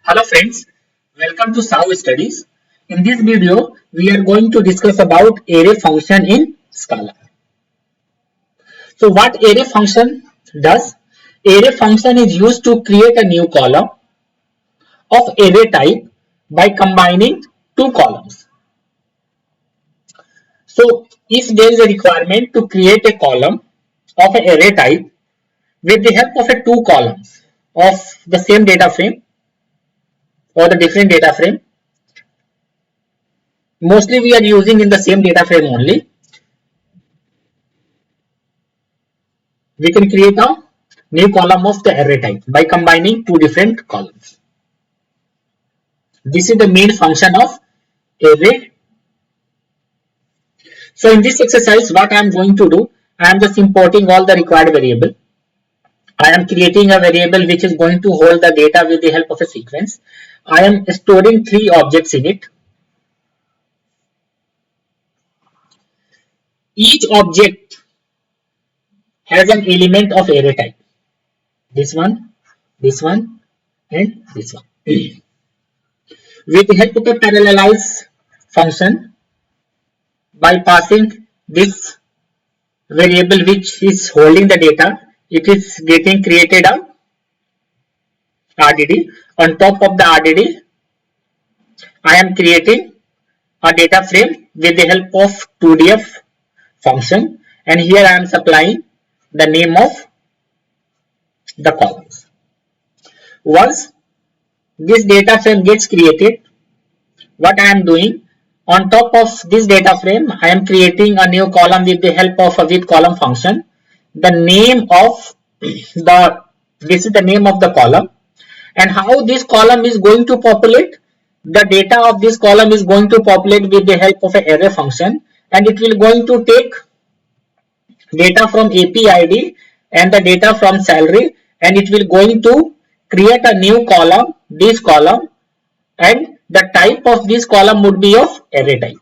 Hello friends, welcome to SAU Studies. In this video, we are going to discuss about array function in Scala. So what array function does? Array function is used to create a new column of array type by combining two columns. So if there is a requirement to create a column of an array type with the help of a two columns of the same data frame or the different data frame, mostly we are using in the same data frame only. We can create a new column of the array type by combining two different columns. This is the main function of array. So in this exercise, what I am going to do, I am just importing all the required variable. I am creating a variable which is going to hold the data with the help of a sequence. I am storing three objects in it. Each object has an element of array type. This one, and this one. With the help of a parallelize function, by passing this variable which is holding the data, it is getting created a RDD. On top of the RDD, I am creating a data frame with the help of 2df function, and here I am supplying the name of the columns. Once this data frame gets created, what I am doing, on top of this data frame, I am creating a new column with the help of a with column function. The name of this is the name of the column, and how this column is going to populate. The data of this column is going to populate with the help of an array function, and it will going to take data from APID and the data from salary, and it will going to create a new column, this column, and the type of this column would be of array type.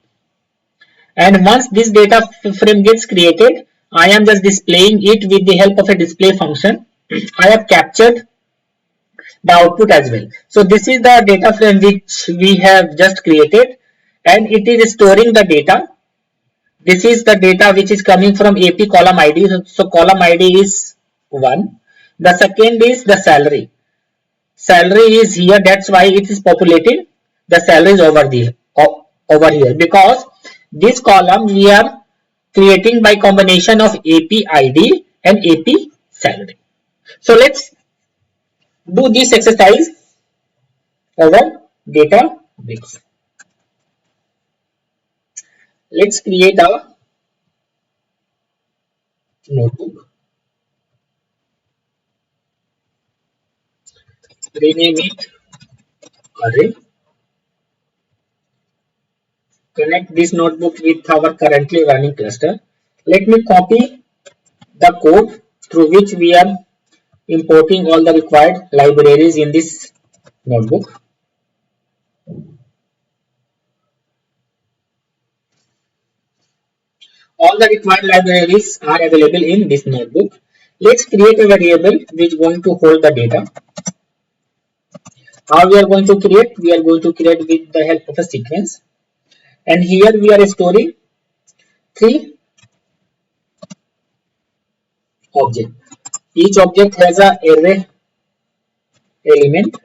And once this data frame gets created, I am just displaying it with the help of a display function. I have captured the output as well. So this is the data frame which we have just created, and it is storing the data. This is the data which is coming from AP column ID. So column ID is 1. The second is the salary. Salary is here, that's why it is populating the salaries over here, because this column we are creating by combination of AP ID and AP salary. So let's do this exercise over Databricks. Let's create a notebook. Rename it array. Connect this notebook with our currently running cluster. Let me copy the code through which we are importing all the required libraries in this notebook. All the required libraries are available in this notebook. Let's create a variable which is going to hold the data. How we are going to create? We are going to create with the help of a sequence. And here we are storing three objects. Each object has an array element.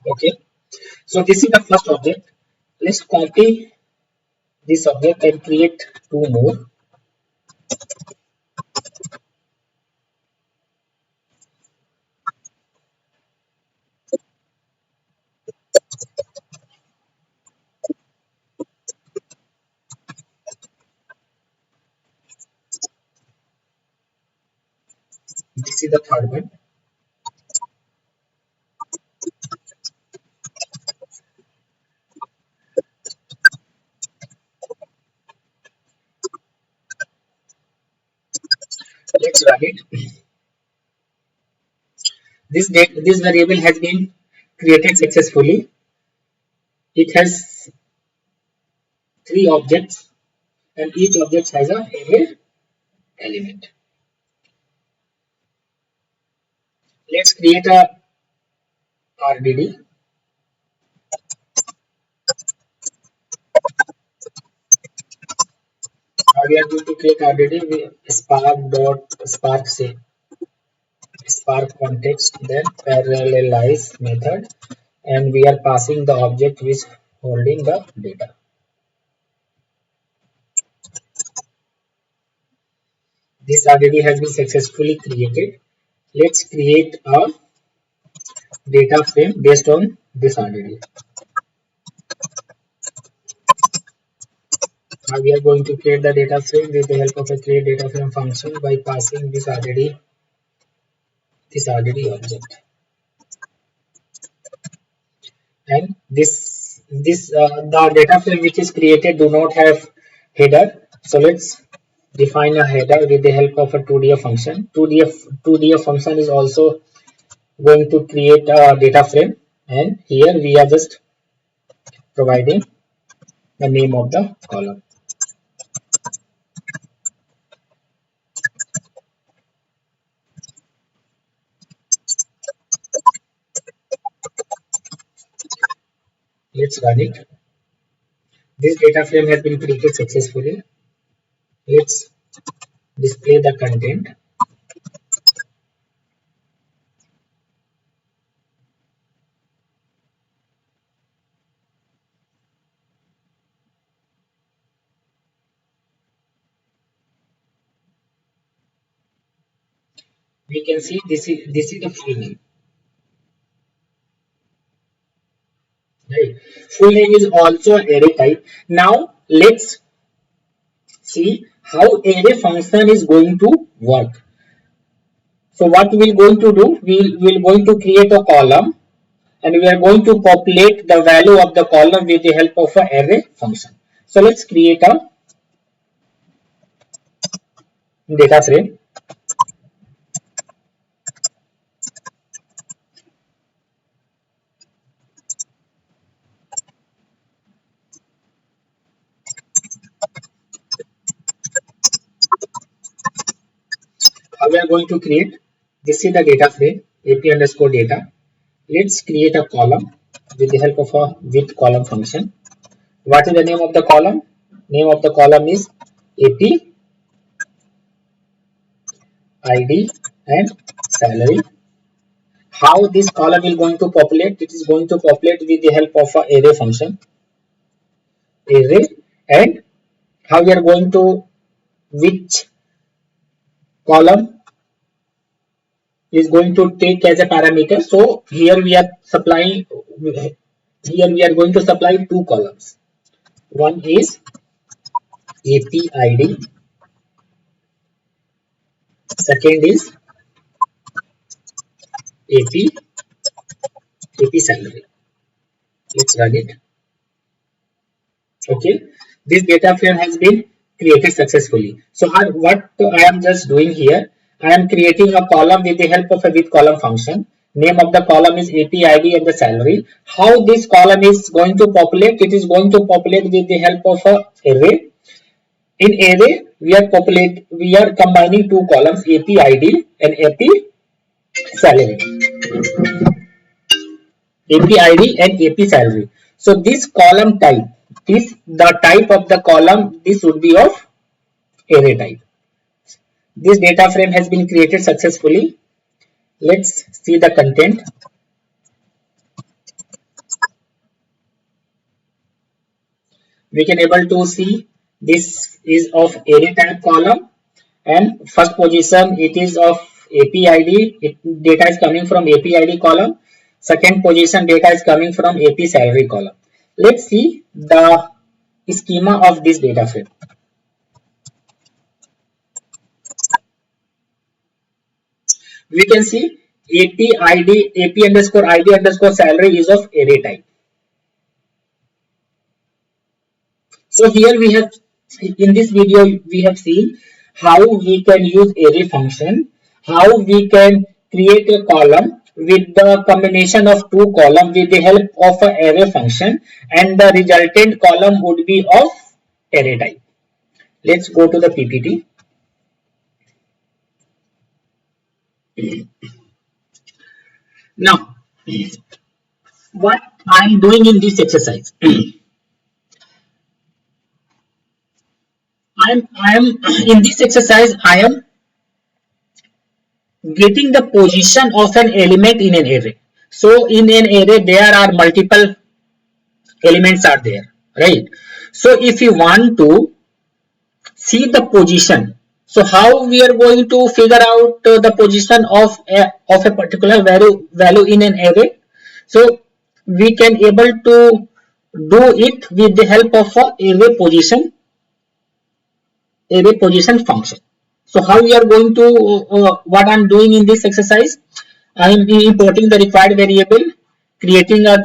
Okay. So this is the first object. Let's copy this object and create two more. This is the third one. Let's run it. This variable has been created successfully. It has 3 objects, and each object has a array element. Let's create a RDD. We are going to create RDD with spark say spark context, then parallelize method, and we are passing the object which is holding the data. This RDD has been successfully created. Let's create a data frame based on this RDD. Now we are going to create the data frame with the help of a create data frame function by passing this RDD object. And the data frame which is created do not have header. So let's define a header with the help of a 2D function. 2D function is also going to create a data frame, and here we are just providing the name of the column. Let's run it. This data frame has been created successfully. Let's display the content. We can see this is the full name. Right. Full name is also array type. Now let's see how array function is going to work. So what we're going to do, we're going to create a column, and we are going to populate the value of the column with the help of an array function. So let's create a data frame. We are going to create, this is the data frame, ap underscore data. Let's create a column with the help of a with column function. What is the name of the column? Name of the column is ap id and salary. How this column is going to populate? It is going to populate with the help of a array function. Array, and how we are going to, which column is going to take as a parameter. So here we are supplying, here we are going to supply 2 columns. One is ap id, second is ap salary. Let's run it. Okay, this data frame has been created successfully. So what I am just doing here, I am creating a column with the help of a with column function. Name of the column is ap id and the salary. How this column is going to populate? It is going to populate with the help of a array. In array, we are combining 2 columns, ap id and ap salary. ap id and ap salary. So this column type, the type of the column, this would be of array type. This data frame has been created successfully. Let's see the content. We can able to see this is of array type column, and first position it is of ap id. Data is coming from ap id column. Second position data is coming from ap salary column. Let's see the schema of this data frame. We can see ap underscore id underscore salary is of array type. So here we have, in this video we have seen how we can use array function, how we can create a column with the combination of two columns with the help of an array function, and the resultant column would be of array type. Let's go to the PPT. Now, what I am doing in this exercise, I am in this exercise I am getting the position of an element in an array. So in an array there are multiple elements are there, right? So if you want to see the position, so how we are going to figure out the position of a particular value in an array? So we can able to do it with the help of a array position function. So how we are going to what I am doing in this exercise, I am importing the required variable, creating a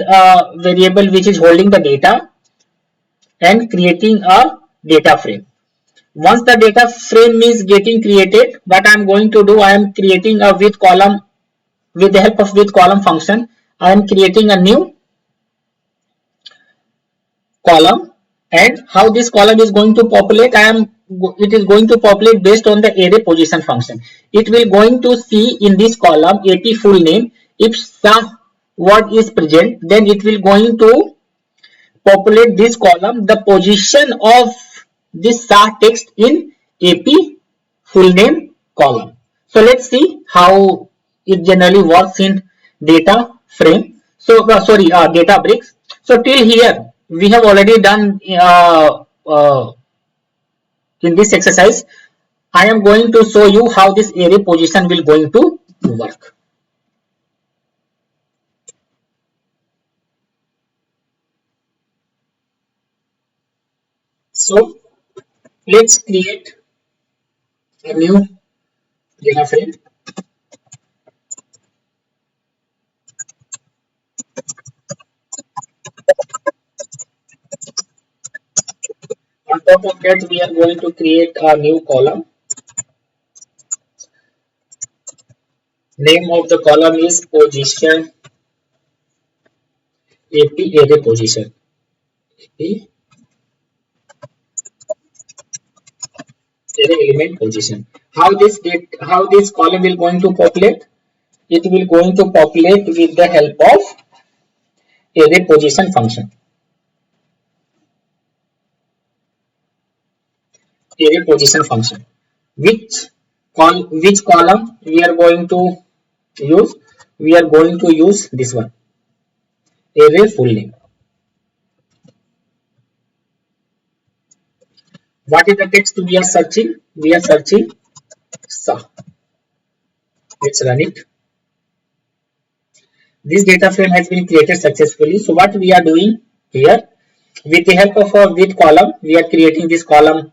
variable which is holding the data, and creating a data frame. Once the data frame is getting created, what I am going to do, I am creating a with column with the help of with column function. I am creating a new column, and how this column is going to populate, it is going to populate based on the array position function. It will going to see in this column AP full name. If some word is present, then it will going to populate this column the position of this text in AP full name column. So let's see how it generally works in data frame. So Databricks. So till here we have already done in this exercise. I am going to show you how this array position will going to work. So let's create a new data frame. On top of that, we are going to create a new column. Name of the column is position AP array position. AP array element position. How this column will going to populate? It will going to populate with the help of array position function. Array position function. Which column we are going to use? We are going to use this one, array full name. What is the text we are searching? We are searching SA. Let's run it. This data frame has been created successfully. So what we are doing here, with the help of a with column, we are creating this column,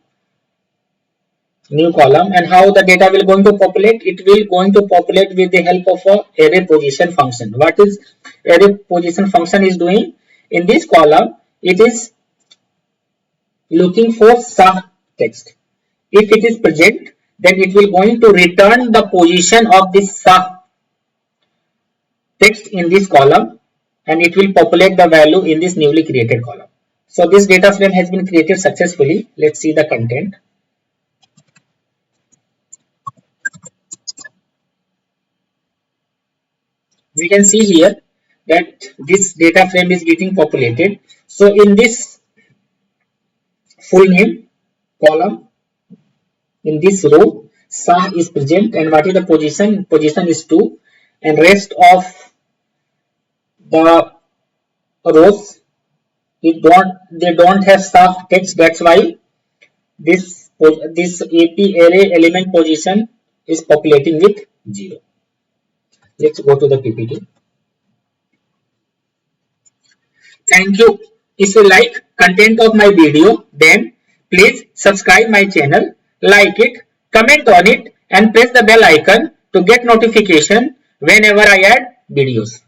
new column, and how the data will going to populate? It will going to populate with the help of a array position function. What is array position function is doing? In this column, it is looking for some text. If it is present, then it will going to return the position of this text in this column, and it will populate the value in this newly created column. So this data frame has been created successfully. Let's see the content. We can see here that this data frame is getting populated. So in this full name column, in this row, SA is present, and what is the position? Position is 2, and rest of the rows they don't have SA text. That's why this AP array element position is populating with 0. Let's go to the PPT. Thank you. If you like content of my video, then please subscribe my channel, like it, comment on it, and press the bell icon to get notification whenever I add videos.